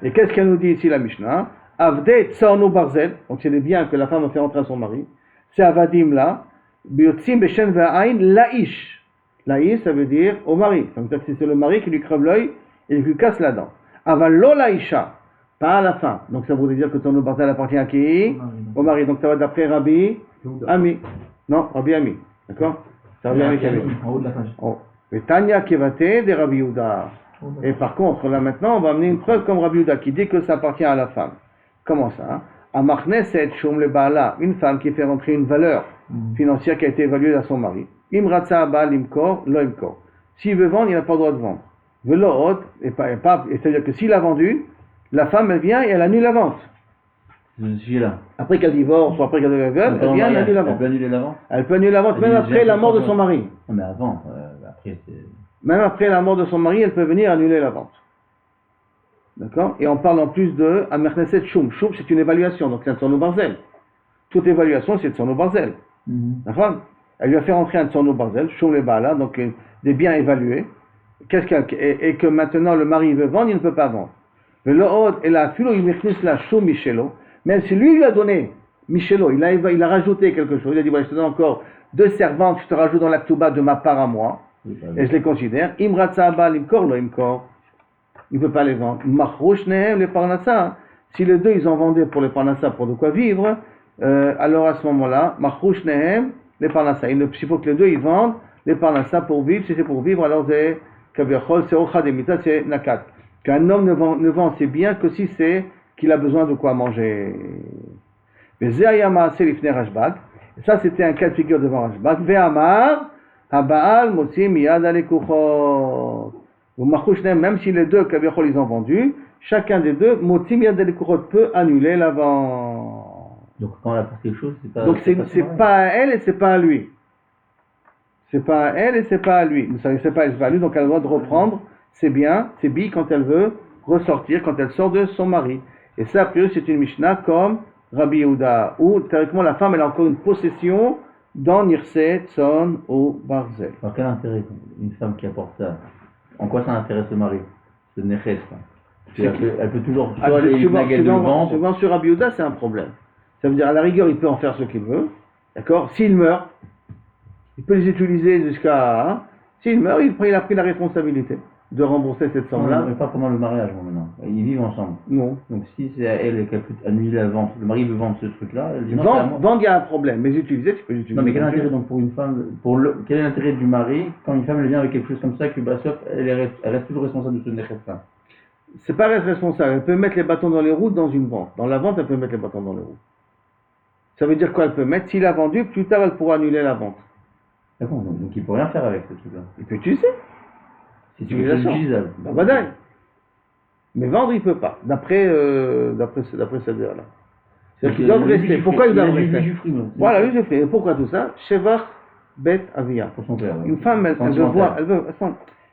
Et qu'est-ce qu'elle nous dit ici la Mishnah? Avde Tsarno Barzel, donc c'est les biens que la femme a fait entrer à son mari, c'est Avadim là, Biotzim Beshen Ve'ain La'ish. La'ish, ça veut dire au mari. Donc c'est le mari qui lui crève l'œil et qui lui casse la dent. Avalo Laïcha. Pas à la fin. Donc ça voudrait dire que ton barzel appartient à qui? Au mari. Donc ça va d'après Rabbi Ami. Non, Rabbi Ami. D'accord? Ça revient avec Ami. En haut de la page. Oh. Et Tanya Kevate de Rabbi Yehuda. Et par contre, là maintenant, on va amener une preuve comme Rabbi Yehuda qui dit que ça appartient à la femme. Comment ça? Amachneset Shum le Baala, une femme qui fait rentrer une valeur financière qui a été évaluée à son mari. Imratza Baal Imkor, Lo Imkor. S'il veut vendre, il n'a pas le droit de vendre. Velo et c'est-à-dire que s'il a vendu, la femme, elle vient et elle annule la vente. Je suis là. Après qu'elle divorce ou après qu'elle devient veuve, elle vient et annule la vente. Elle peut annuler la vente? Elle peut annuler la vente même après la mort de son mari. Non, mais avant, après c'est... Même après la mort de son mari, elle peut venir annuler la vente. D'accord? Et on parle en plus de Amerneset Shum. Shum, c'est une évaluation, donc c'est un Tsorno Barzel. Toute évaluation, c'est Tsorno Barzel. D'accord? Elle lui a fait rentrer un Tsorno Barzel, Shum le Baala, donc des biens évalués. Et que maintenant le mari veut vendre, il ne peut pas vendre. Le Hod et la Philo, il la Shum Michelo. Même si lui a donné Michelo, il a rajouté quelque chose. Il a dit, voilà, je te donne encore 2 servantes, je te rajoute dans l'Aktuba de ma part à moi. Et je les considère. Imratza Baal Imkor, Lo Imkor. Il ne peut pas les vendre. Machrouch Nehem, les Parnassa. Si les deux ils en vendaient pour les parnassa, pour de quoi vivre, alors à ce moment-là, Machrouch Nehem, les parnassa. Il faut que les deux ils vendent les parnassa pour vivre. Si c'est pour vivre, alors c'est Kaviachol, c'est Ocha Demita, c'est Nakat. Qu'un homme ne vend ses biens que si c'est qu'il a besoin de quoi manger. Mais Zéayama, c'est l'ifner Rashbag. Ça, c'était un cas de figure devant Rashbag. Ve'amar, Habaal, Motsi, Miyad, Alekuchot. Ou Machrouch Nehem, même si les deux Kaviachol ils ont vendu, chacun des deux, Motsi, Miyad, Alekuchot peut annuler la vente. Donc quand elle apporte quelque chose, c'est pas. Donc c'est pas à elle et c'est pas à lui. C'est pas à elle et c'est pas à lui. Vous savez, c'est pas à lui, donc elle a le droit de reprendre ses biens, ses billes quand elle veut ressortir, quand elle sort de son mari. Et ça, a priori, c'est une Mishnah comme Rabbi Yehuda, où théoriquement la femme elle a encore une possession dans Nirse, Tson ou Barzel. Alors quel intérêt une femme qui apporte ça? En quoi ça intéresse le mari? C'est Neches. Elle peut toujours soit aller le vendre. Souvent sur Rabbi Yehuda, c'est un problème. Ça veut dire à la rigueur, il peut en faire ce qu'il veut. D'accord? S'il meurt, il peut les utiliser jusqu'à. Hein, s'il meurt, il a pris la responsabilité de rembourser cette somme-là. Non, mais pas pendant le mariage, maintenant. Ils vivent ensemble. Non. Donc si c'est à elle qu'elle peut annuler la vente, le mari veut vendre ce truc-là, elle dit non. Vendre, il y a un problème, mais utiliser, tu peux l'utiliser. Non, mais quel est l'intérêt donc pour une femme, quel est l'intérêt du mari quand une femme elle vient avec quelque chose comme ça, que Bassop, elle reste toujours responsable de ce nécessaire? C'est pas être responsable, elle peut mettre les bâtons dans les roues dans une vente. Dans la vente, elle peut mettre les bâtons dans les roues. Ça veut dire quoi? Elle peut mettre, s'il a vendu, plus tard elle pourra annuler la vente. D'accord, donc il ne peut rien faire avec ce truc-là. Il peut utiliser. C'est utilisable. Bah, mais vendre, il ne peut pas, d'après cette là. C'est-à-dire qu'il doit rester. Pourquoi il doit rester? Voilà, lui, j'ai fait. Et pourquoi tout ça? Shevach Bet Avia. Pour son père. Une femme, elle veut voir.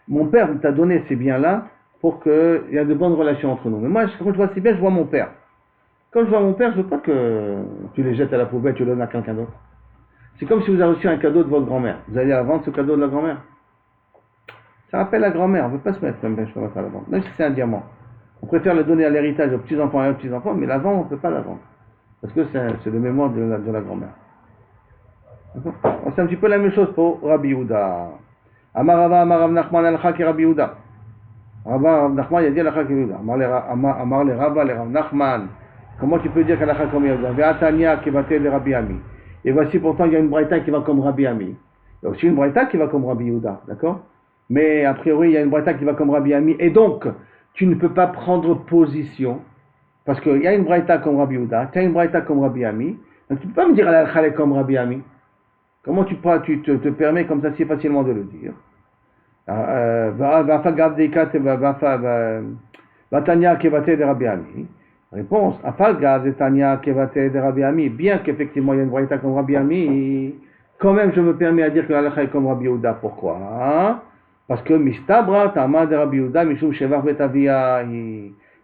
Mon père t'a donné ces biens-là pour qu'il y ait de bonnes relations entre nous. Mais moi, quand je vois ces biens, je vois mon père. Quand je vois mon père, je ne veux pas que tu les jettes à la poubelle, tu le donnes à quelqu'un d'autre. C'est comme si vous avez reçu un cadeau de votre grand-mère. Vous allez à la vendre ce cadeau de la grand-mère. Ça rappelle la grand-mère. On ne veut pas se mettre comme je peux mettre à la vente. Même si c'est un diamant. On préfère le donner à l'héritage aux petits-enfants et aux petits-enfants, mais la vente, on ne peut pas la vendre. Parce que c'est le mémoire de la grand-mère. D'accord? C'est un petit peu la même chose pour Rabbi Yehuda. Amarava, Amarav Nachman, al-Kha ki Rabbi Yehuda. Rav Nachman, il a dit al-Kha ki Yehuda. Amar le Rava, le Rav Nachman. Comment tu peux dire qu'al-Kha comme Yehuda? Ve'atania ki bate de Rabbi Ami. Et voici pourtant, il y a une braïta qui va comme Rabbi Ami. Il y a aussi une braïta qui va comme Rabbi Yehuda. D'accord? Mais a priori, il y a une braïta qui va comme Rabbi Ami. Et donc, tu ne peux pas prendre position. Parce qu'il y a une braïta comme Rabbi Yehuda, tu as une braïta comme Rabbi Ami. Donc tu ne peux pas me dire al-Kha comme Rabbi Ami. Comment tu te permets comme ça si facilement de le dire? Réponse, bien qu'effectivement il y a une braïta comme Rabbi Ami, quand même je me permets à dire que l'halakha est comme Rabbi Yehuda. Pourquoi? Parce que mistabra tama de Rabbi Yehuda mishum shevar betavia.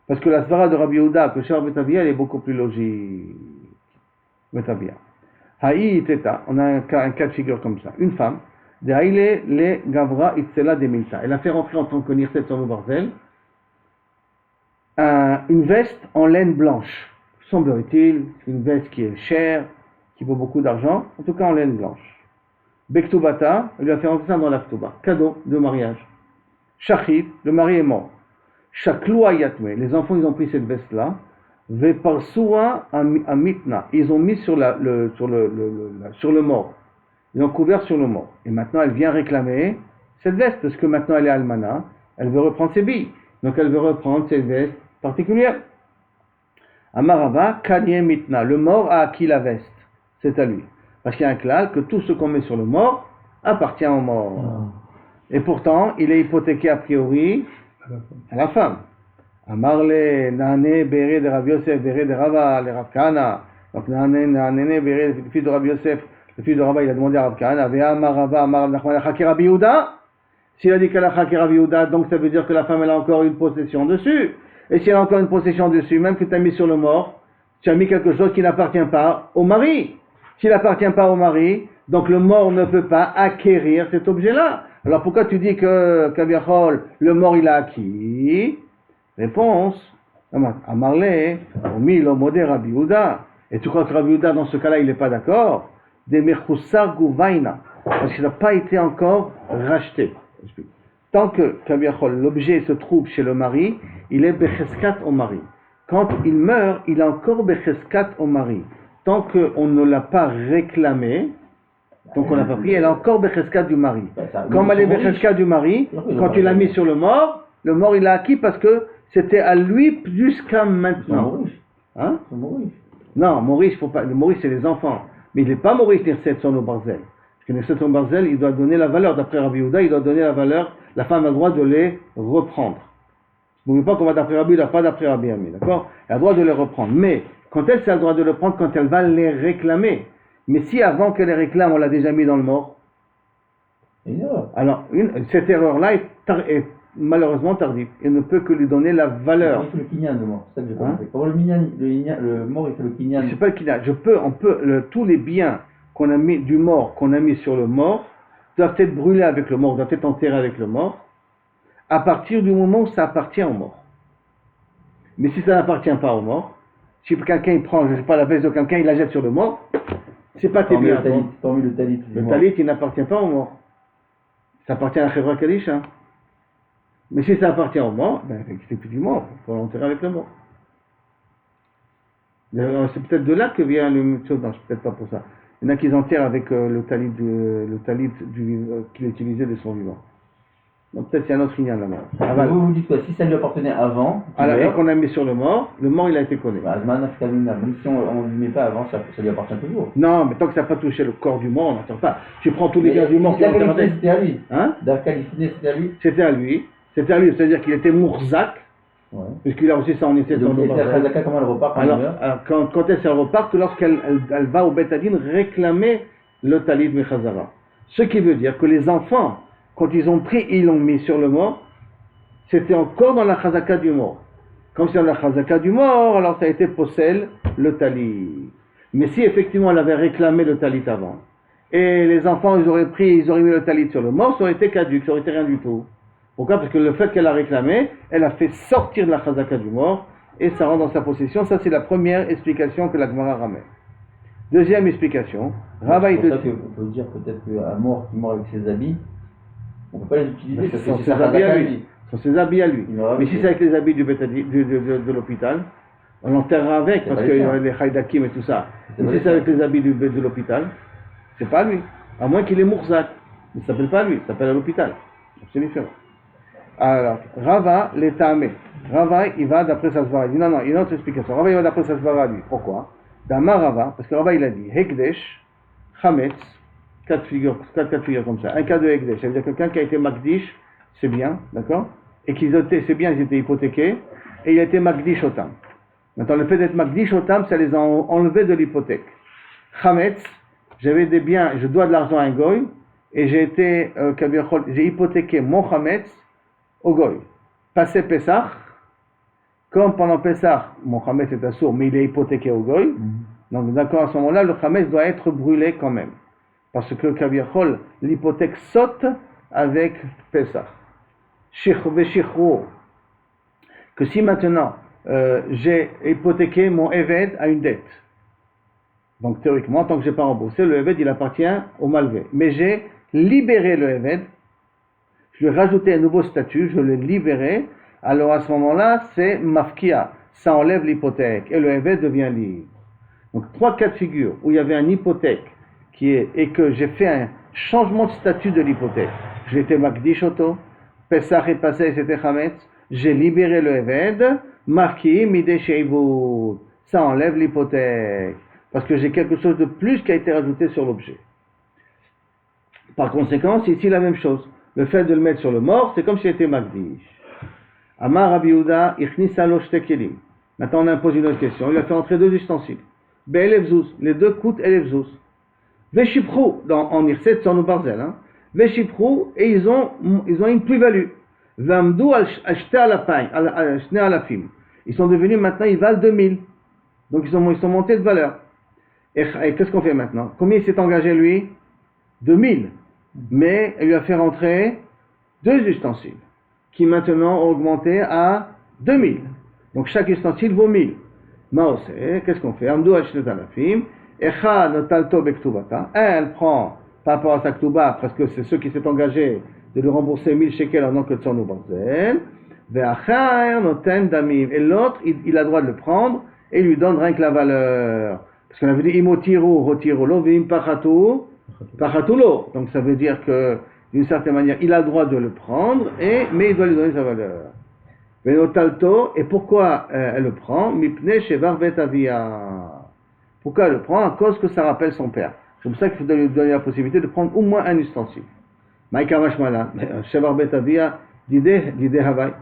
Parce que la svara de Rabbi Yehuda, que shevar betavia, elle est beaucoup plus logique. Betavia. Haï teta, on a un cas de figure comme ça. Une femme, de haïle le gavra itzela de milta. Elle a fait rentrer en tant que nirset sur le barzel une veste en laine blanche. Semblerait-il, une veste qui est chère, qui vaut beaucoup d'argent, en tout cas en laine blanche. Bektubata, elle lui a fait rentrer ça dans la ktuba. Cadeau de mariage. Shachit, le mari est mort. Shakloua yatme, les enfants ils ont pris cette veste-là. Veparsua amitna, ils ont mis sur le mort. Ils ont couvert sur le mort. Et maintenant elle vient réclamer cette veste, parce que maintenant elle est almana, elle veut reprendre ses billes. Donc elle veut reprendre cette veste particulière. Amarava, kanye mitna, le mort a acquis la veste. C'est à lui. Parce qu'il y a un klal que tout ce qu'on met sur le mort appartient au mort. Et pourtant, il est hypothéqué a priori à la femme. Amarle, nane, bere de Rav Yosef, bere de Rava, le Rav Kahana. Donc nane, bere, le fils de Rav Yosef, le fils de Rava, il a demandé à Rav Kahana, Vea, Amarava, Amarav Nachman, la Chaki Rabbi Yehuda. S'il a dit qu'elle a Chaki Rabbi Yehuda, donc ça veut dire que la femme, elle a encore une possession dessus. Et si elle a encore une possession dessus, même que tu as mis sur le mort, tu as mis quelque chose qui n'appartient pas au mari. S'il n'appartient pas au mari, donc le mort ne peut pas acquérir cet objet-là. Alors pourquoi tu dis que Kaviachol, le mort il a acquis? Réponse, Amarle, Omi l'omode Rabbi Yehuda. Et tu crois que Rabbi Yehuda dans ce cas-là il n'est pas d'accord? Des Merchoussar Gouvaina, parce qu'il n'a pas été encore racheté. Tant que Kaviachol, l'objet se trouve chez le mari, il est Becheskat au mari. quand il meurt, il a encore Becheskat au mari. Tant qu'on ne l'a pas réclamé, donc on n'a pas pris, elle a encore Becheskat du mari. Comme elle est Becheskat du mari, quand il l'a mis sur le mort il l'a acquis parce que c'était à lui jusqu'à maintenant. Hein? Non, Maurice, faut pas. Le Maurice, c'est les enfants. Mais il n'est pas Maurice Nirset Sono Barzel. Parce que Nirset Sono Barzel, il doit donner la valeur. D'après Rabbi Yehuda, il doit donner la valeur. La femme a le droit de les reprendre. N'oubliez pas qu'on va d'après Rabbi Yehuda, pas d'après Rabbi Ami. D'accord? Elle a le droit de les reprendre. Mais quand elle, c'est le droit de les prendre quand elle va les réclamer. Mais si avant qu'elle les réclame, on l'a déjà mis dans le mort. Alors, cette erreur-là est malheureusement tardive. Il ne peut que lui donner la valeur. Il fait le kinyan de mort, c'est ça que j'ai pas compris. Comment le mort il fait le kinyan? C'est pas le kinyan. Tous les biens qu'on a mis du mort, qu'on a mis sur le mort, doivent être brûlés avec le mort, doivent être enterrés avec le mort, à partir du moment où ça appartient au mort. Mais si ça n'appartient pas au mort, si quelqu'un il prend, je sais pas, la veste de quelqu'un, il la jette sur le mort, c'est pas tes biens. Le talit. Le talit, il n'appartient pas au mort. Ça appartient à la Chevra Kaddish, hein. Mais si ça appartient au mort, ben, effectivement, il faut l'enterrer avec le mort. C'est peut-être de là que vient le mitzvot, non, c'est peut-être pas pour ça. Il y en a qui enterrent avec le talit qu'il utilisait de son vivant. Donc peut-être c'est un autre signal là-bas. Vous dites quoi? Si ça lui appartenait avant, et qu'on a mis sur le mort il a été connu. Même si on ne lui met pas avant, ça lui appartient toujours. Non, mais tant que ça n'a pas touché le corps du mort, on n'entend pas. Tu prends tous les biens du mort qui ont été c'était à lui. Hein? C'était à lui. C'était à lui. C'était à lui, c'est-à-dire qu'il était mourzak, puisqu'il a reçu ça en essai de son nom. Et la chazaka, comment elle repart quand alors, quand elle repart, lorsqu'elle va au Betadine réclamer le talit mechazara. Ce qui veut dire que les enfants, quand ils ont pris et ils l'ont mis sur le mort, c'était encore dans la chazaka du mort. Comme c'est dans la chazaka du mort, alors ça a été possède le talit. Mais si effectivement elle avait réclamé le talit avant, et les enfants ils auraient mis le talit sur le mort, ça aurait été caduc, ça aurait été rien du tout. Pourquoi? Parce que le fait qu'elle a réclamé, elle a fait sortir de la chazaka du mort, et ça rentre dans sa possession. Ça c'est la première explication que la Gemara ramène. Deuxième explication, Rabba il te dit... On peut dire peut-être qu'un mort qui meurt avec ses habits, on ne peut pas les utiliser, ce sont ses habits à lui. Ce sont ses habits à lui. Mais si c'est avec les habits de l'hôpital, on l'enterrera avec, parce qu'il y aurait les haïdakim et tout ça. Mais si c'est avec les habits de l'hôpital, c'est pas lui. À moins qu'il est mourzak. Il ne s'appelle pas lui, il s'appelle à l'hôpital. C'est différent. Alors, Rava l'étamé. Rava, il va d'après sa svara. Il dit non, il y a une autre explication. Rava, il va d'après sa svara, lui. Pourquoi? Dama Rava, parce que Rava, il a dit Hekdesh, Chametz, quatre figures comme ça. Un cas de Hekdesh, ça veut dire quelqu'un qui a été Makdish, c'est bien, d'accord? Et c'est bien, ils étaient hypothéqués, et il a été Makdish Otam. Maintenant, le fait d'être Makdish Otam, ça les a enlevés de l'hypothèque. Chametz, j'avais des biens, je dois de l'argent à un goy, et j'ai hypothéqué mon Chametz au goy. Passé Pessah, comme pendant Pessah, mon Chametz est assourd, mais il est hypothéqué au goy. Donc d'accord, à ce moment-là, le Chametz doit être brûlé quand même. Parce que Kaviachol, l'hypothèque saute avec Pessah. Que si maintenant j'ai hypothéqué mon Eved à une dette, donc théoriquement, tant que je n'ai pas remboursé, le Eved il appartient au malvé. Mais j'ai libéré le Eved, je lui ai rajouté un nouveau statut, je l'ai libéré, alors à ce moment-là, c'est Mafkia, ça enlève l'hypothèque et le Eved devient libre. Donc 3 cas de figure où il y avait une hypothèque et que j'ai fait un changement de statut de l'hypothèque. J'étais Makdish Oto, Pessah est passé, c'était Chametz, j'ai libéré le Eved, Mafki Mideh Sheivud, ça enlève l'hypothèque, parce que j'ai quelque chose de plus qui a été rajouté sur l'objet. Par conséquent, c'est ici la même chose. Le fait de le mettre sur le mort, c'est comme si c'était Makdish. Amar Rabbi Yehuda, Ichnisa lo shte kelim. Maintenant, on impose une autre question. Il a fait entrer 2 ustensiles. Be'elevzuz, les 2 coûtent elevzuz. Veshiprou, en Irset, sur nos barzel, Veshiprou, et ils ont une plus-value. Vamdou al-shte alafim. Ils sont devenus maintenant, ils valent 2000. Donc ils sont montés de valeur. Et qu'est-ce qu'on fait maintenant? Combien il s'est engagé lui? 2000. Mais il lui a fait rentrer 2 ustensiles, qui maintenant ont augmenté à 2000. Donc chaque ustensile vaut 1000. Maose, qu'est-ce qu'on fait? Amdou al-shte alafim. Echa notalto bektubata. Elle prend par rapport à sa ktuba, parce que c'est ceux qui s'est engagé de lui rembourser 1000 shekels en tant que tsorno barzel. Ve'acher noten damim. Et l'autre, il a le droit de le prendre et il lui donne rien que la valeur. Parce qu'on avait dit imotiru, rotiru lo, ve'im pachatu, pachatu lo. Donc ça veut dire que, d'une certaine manière, il a le droit de le prendre, mais il doit lui donner sa valeur. Ve'notalto, et pourquoi elle le prend? Mipne shevar bet avia. Pourquoi elle le prend? À cause que ça rappelle son père. C'est pour ça qu'il faut lui donner la possibilité de prendre au moins un ustensile. Maïka mashmala, shevar bet avia, d'idée Havaï.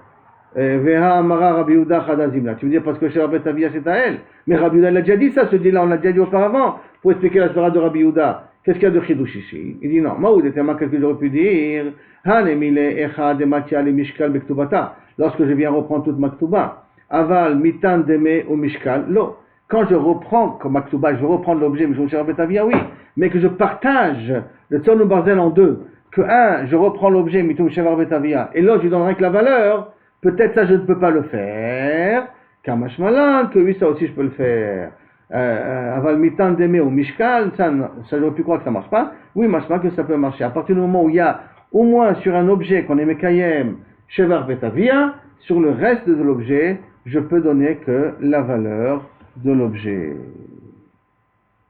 Veha amara Rabbi Yehuda chadazimla. Tu veux dire parce que shevar bet avia c'est à elle? Mais Rabbi Yehuda l'a déjà dit ça, ce dit-là, on l'a déjà dit auparavant, pour expliquer la svara de Rabbi Yehuda. Qu'est-ce qu'il y a de chidouch ici? Il dit non, Maoud était ma quelque chose que j'aurais pu dire. Hanemile echad matia le mishkal bektubata. Lorsque je viens reprendre toute ma ktuba. Aval mitan deme ou mishkal lo. Quand je reprends comme ma ktuba, je reprends l'objet, mais je shevar bet avia, oui. Mais que je partage le tzonou barzel en deux. Que un, je reprends l'objet, mitum shevar bet avia, et l'autre, je lui donnerai que la valeur. Peut-être ça, je ne peux pas le faire. Kamash malan, que oui, ça aussi, je peux le faire. Aval mitan deme ou mishkal, ça, j'aurais pu croire que ça ne marche pas. Oui, mashma que ça peut marcher. À partir du moment où il y a, au moins sur un objet qu'on est mekayem, shevar bet avia, sur le reste de l'objet, je peux donner que la valeur de l'objet.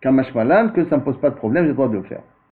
Kamash malan, que ça ne me pose pas de problème, j'ai le droit de le faire.